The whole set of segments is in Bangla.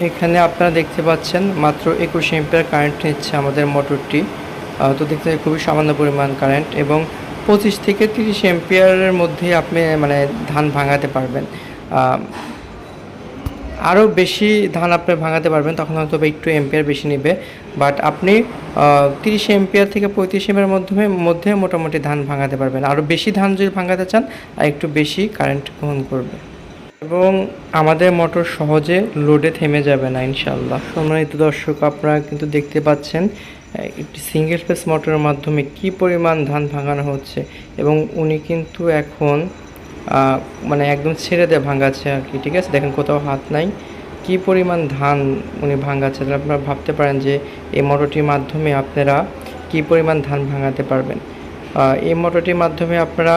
এখানে আপনারা দেখতে পাচ্ছেন মাত্র 21 এম্পিয়ার কারেন্ট নিচ্ছে আমাদের মোটরটি। তো দেখতে খুবই সামান্য পরিমাণ কারেন্ট এবং 25 থেকে 30 এম্পিয়ারের মধ্যে আপনি মানে ধান ভাঙাতে পারবেন। আরও বেশি ধান আপনি ভাঙাতে পারবেন, তখন হয়তো একটু এম্পিয়ার বেশি নেবে। বাট আপনি 30 এম্পিয়ার থেকে 35 এম্পিয়ার মধ্যে মোটামুটি ধান ভাঙাতে পারবেন। আরও বেশি ধান যদি ভাঙাতে চান আর একটু বেশি কারেন্ট গ্রহণ করবে এবং আমাদের মোটর সহজে লোডে থেমে যাবে না ইনশাআল্লাহ। সম্মানিত দর্শক, আপনারা কিন্তু দেখতে পাচ্ছেন একটি সিঙ্গেল ফেস মোটরের মাধ্যমে কি পরিমাণ ধান ভাঙানো হচ্ছে এবং উনি কিন্তু এখন মানে একদম ছেড়ে দিয়ে ভাঙাচ্ছে আর কি। ঠিক আছে, দেখেন কোথাও হাত নাই, কি পরিমাণ ধান উনি ভাঙাচ্ছে। তাহলে আপনারা ভাবতে পারেন যে এই মোটরটির মাধ্যমে আপনারা কি পরিমাণ ধান ভাঙাতে পারবেন। এই মোটরটির মাধ্যমে আপনারা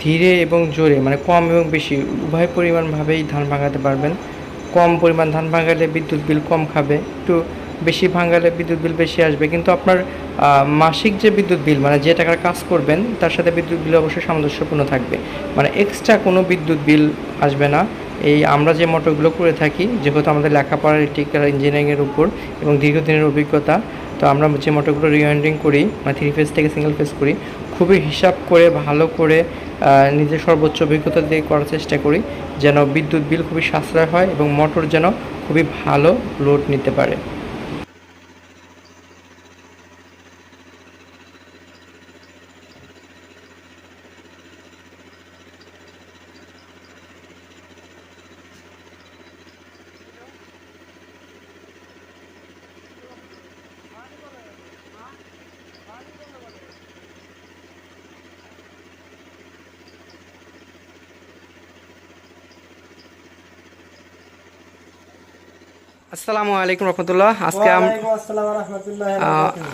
ধীরে এবং জোরে মানে কম এবং বেশি উভয় পরিমাণভাবেই ধান ভাঙাতে পারবেন। কম পরিমাণ ধান ভাঙালে বিদ্যুৎ বিল কম খাবে, একটু বেশি ভাঙালে বিদ্যুৎ বিল বেশি আসবে, কিন্তু আপনার মাসিক যে বিদ্যুৎ বিল মানে যে টাকার কাজ করবেন তার সাথে বিদ্যুৎ বিল অবশ্যই সামঞ্জস্যপূর্ণ থাকবে, মানে এক্সট্রা কোনো বিদ্যুৎ বিল আসবে না। এই আমরা যে মোটরগুলো করে থাকি, যেহেতু আমাদের লেখাপড়া ইলেকট্রিক্যাল ইঞ্জিনিয়ারিংয়ের উপর এবং দীর্ঘদিনের অভিজ্ঞতা, তো আমরা যে মোটরগুলো রিওয়াইন্ডিং করি মানে 3 ফেজ থেকে সিঙ্গেল ফেজ করি, খুবই হিসাব করে ভালো করে নিজের সর্বোচ্চ অভিজ্ঞতা দিয়ে করার চেষ্টা করি যেন বিদ্যুৎ বিল খুবই সাশ্রয় হয় এবং মোটর যেন খুবই ভালো লোড নিতে পারে। আসসালামু আলাইকুম রহমতুল্লাহ।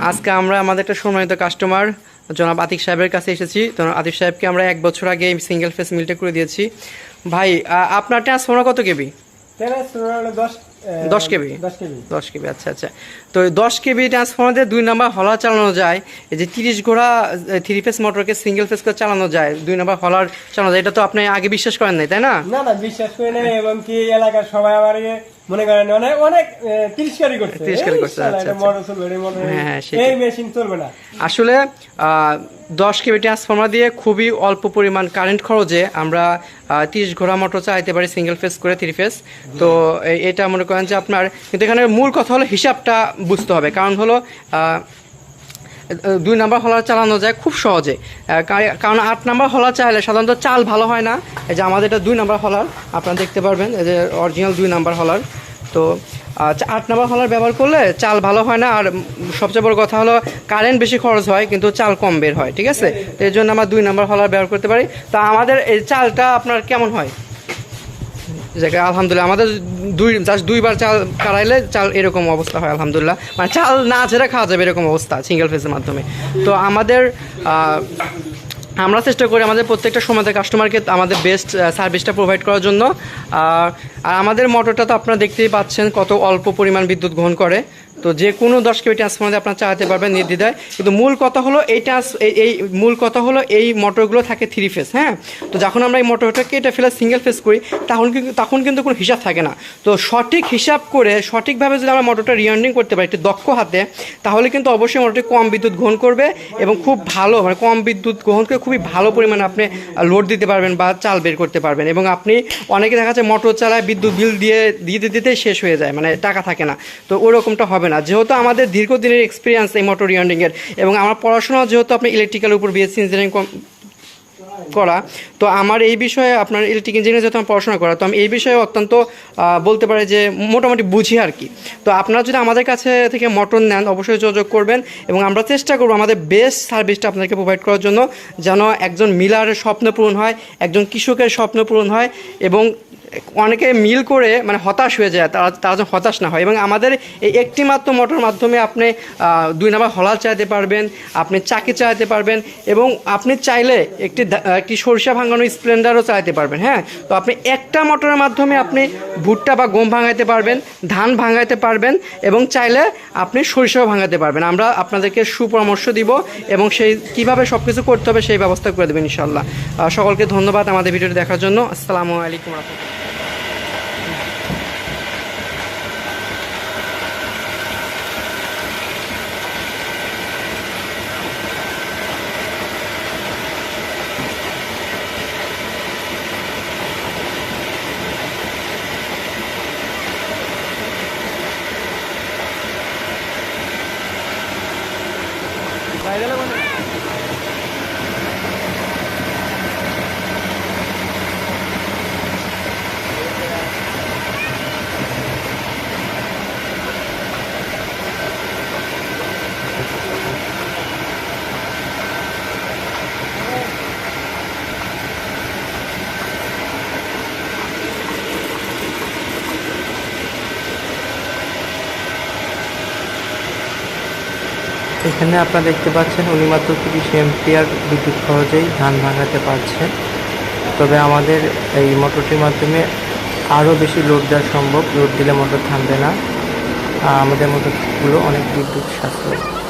আজকে আমরা আমাদের একটা সম্মানিত কাস্টমার জনাব আতিক সাহেবের কাছে এসেছি। তো আতিক সাহেবকে আমরা 1 বছর আগে সিঙ্গেল ফেস মিলটা করে দিয়েছি। ভাই, আপনার ট্রান্সফর্মার কত কেবি? 10 কেবি। 10 কেবি, আচ্ছা আচ্ছা। তো 10 কেবি ট্রান্সফর্মার দিয়ে 2 নাম্বার হলার চালানো যায়। এই যে 30 ঘোড়া 3 ফেস মোটরকে সিঙ্গেল ফেস করে চালানো যায়, 2 নাম্বার হলার চালানো যায়, এটা তো আপনি আগে বিশ্বাস করেন নাই, তাই না? না না, বিশ্বাস করি নাই। এবং কি এলাকার সবাই আমার মনে করেন অনেক অনেক তিরস্কারই করছে। হ্যাঁ, এই মেশিন চলবে না। আসলে 10 কেবি ট্রান্সফর্মার দিয়ে খুবই অল্প পরিমাণ কারেন্ট খরচে আমরা 30 ঘোড়া মোটর চালাতে পারি সিঙ্গেল ফেস করে 3 ফেস। তো এটা মনে করেন যে আপনার, কিন্তু এখানে মূল কথা হলো হিসাবটা বুঝতে হবে। কারণ হলো 2 নাম্বার হলার চালানো যায় খুব সহজে, কারণ 8 নাম্বার হলার চাইলে সাধারণত চাল ভালো হয় না। এই যে আমাদের এটা 2 নাম্বার হলার, আপনারা দেখতে পারবেন এই যে অরিজিনাল 2 নাম্বার হলার। তো 8 নাম্বার হলার ব্যবহার করলে চাল ভালো হয় না, আর সবচেয়ে বড় কথা হলো কারেন্ট বেশি খরচ হয় কিন্তু চাল কম বের হয়। ঠিক আছে, তো এর জন্য আমরা 2 নাম্বার হলার ব্যবহার করতে পারি। তা আমাদের এই চালটা আপনার কেমন হয়? আলহামদুলিল্লাহ, আমাদের জাস্ট 2বার চাল কাড়াইলে চাল এরকম অবস্থা হয় আলহামদুলিল্লাহ, মানে চাল না ছেড়ে খাওয়া যাবে এরকম অবস্থা সিঙ্গেল ফেজের মাধ্যমে। তো আমরা চেষ্টা করি আমাদের প্রত্যেকটা সময় কাস্টমারকে আমাদের বেস্ট সার্ভিসটা প্রোভাইড করার জন্য। আর আমাদের মোটরটা তো আপনারা দেখতেই পাচ্ছেন কত অল্প পরিমাণ বিদ্যুৎ গ্রহণ করে। তো যে কোনো 10 কেবি ট্রান্সফর্মার আপনারা চালাতে পারবেন নির্দ্বিধায়। কিন্তু মূল কথা হলো এই মোটরগুলো থাকে 3 ফেজ। হ্যাঁ, তো যখন আমরা এই মোটরটা কেটে ফেলে সিঙ্গেল ফেজ করি তখন কিন্তু কোনো হিসাব থাকে না। তো সঠিক হিসাব করে সঠিকভাবে যদি আমরা মোটরটা রিওয়াইন্ডিং করতে পারি একটু দক্ষ হাতে, তাহলে কিন্তু অবশ্যই মোটরটি কম বিদ্যুৎ গ্রহণ করবে এবং খুব ভালো মানে কম বিদ্যুৎ গ্রহণ করে খুবই ভালো পরিমাণে আপনি লোড দিতে পারবেন বা চাল বের করতে পারবেন। এবং আপনি অনেকে দেখা যাচ্ছে মোটর চালায় বিদ্যুৎ বিল দিতে শেষ হয়ে যায়, মানে টাকা থাকে না। তো ওরকমটা হবে না, যেহেতু আমাদের দীর্ঘদিনের এক্সপিরিয়েন্স এই মোটর রিওয়াইন্ডিংয়ের এবং আমার পড়াশোনা যেহেতু আপনি ইলেকট্রিক্যালের উপর বিএসসি ইঞ্জিনিয়ারিং করা, তো আমার এই বিষয়ে আপনার ইলেকট্রিক ইঞ্জিনিয়ারিং যেহেতু আমার পড়াশোনা করা, তো আমি এই বিষয়ে অত্যন্ত বলতে পারি যে মোটামুটি বুঝি আর কি। তো আপনারা যদি আমাদের কাছে থেকে মোটর নেন অবশ্যই যোগাযোগ করবেন এবং আমরা চেষ্টা করবো আমাদের বেস্ট সার্ভিসটা আপনাদেরকে প্রোভাইড করার জন্য, যেন একজন মিলারের স্বপ্ন পূরণ হয়, একজন কৃষকের স্বপ্ন পূরণ হয় এবং অনেকে মিল করে মানে হতাশ হয়ে যায়, তারা যেন হতাশ না হয়। এবং আমাদের এই একটি মাত্র মোটর মাধ্যমে আপনি 2 নাম্বার হলার চালাতে পারবেন, আপনি চাকি চালাতে পারবেন এবং আপনি চাইলে একটি সরিষা ভাঙানো স্প্লেন্ডারও চালাতে পারবেন। হ্যাঁ, তো আপনি একটা মোটরের মাধ্যমে আপনি ভুট্টা বা গম ভাঙাইতে পারবেন, ধান ভাঙাইতে পারবেন এবং চাইলে আপনি সরিষাও ভাঙাতে পারবেন। আমরা আপনাদেরকে সুপরামর্শ দিব এবং সেই কীভাবে সব কিছু করতে হবে সেই ব্যবস্থা করে দেবেন ইনশাল্লাহ। সকলকে ধন্যবাদ আমাদের ভিডিওটি দেখার জন্য। আসসালামু আলাইকুম রহমতুল্লাহ। এখানে আপনারা দেখতে পাচ্ছেন উনি মাত্র 30 এম্পিয়ার বিদ্যুৎ খরচেই ধান ভাঙাতে পারছেন। তবে আমাদের এই মোটরটির মাধ্যমে আরও বেশি লোড দেওয়া সম্ভব। লোড দিলে মোটর থামবে না। আমাদের মোটরগুলো অনেক বিদ্যুৎ সাশ্রয়।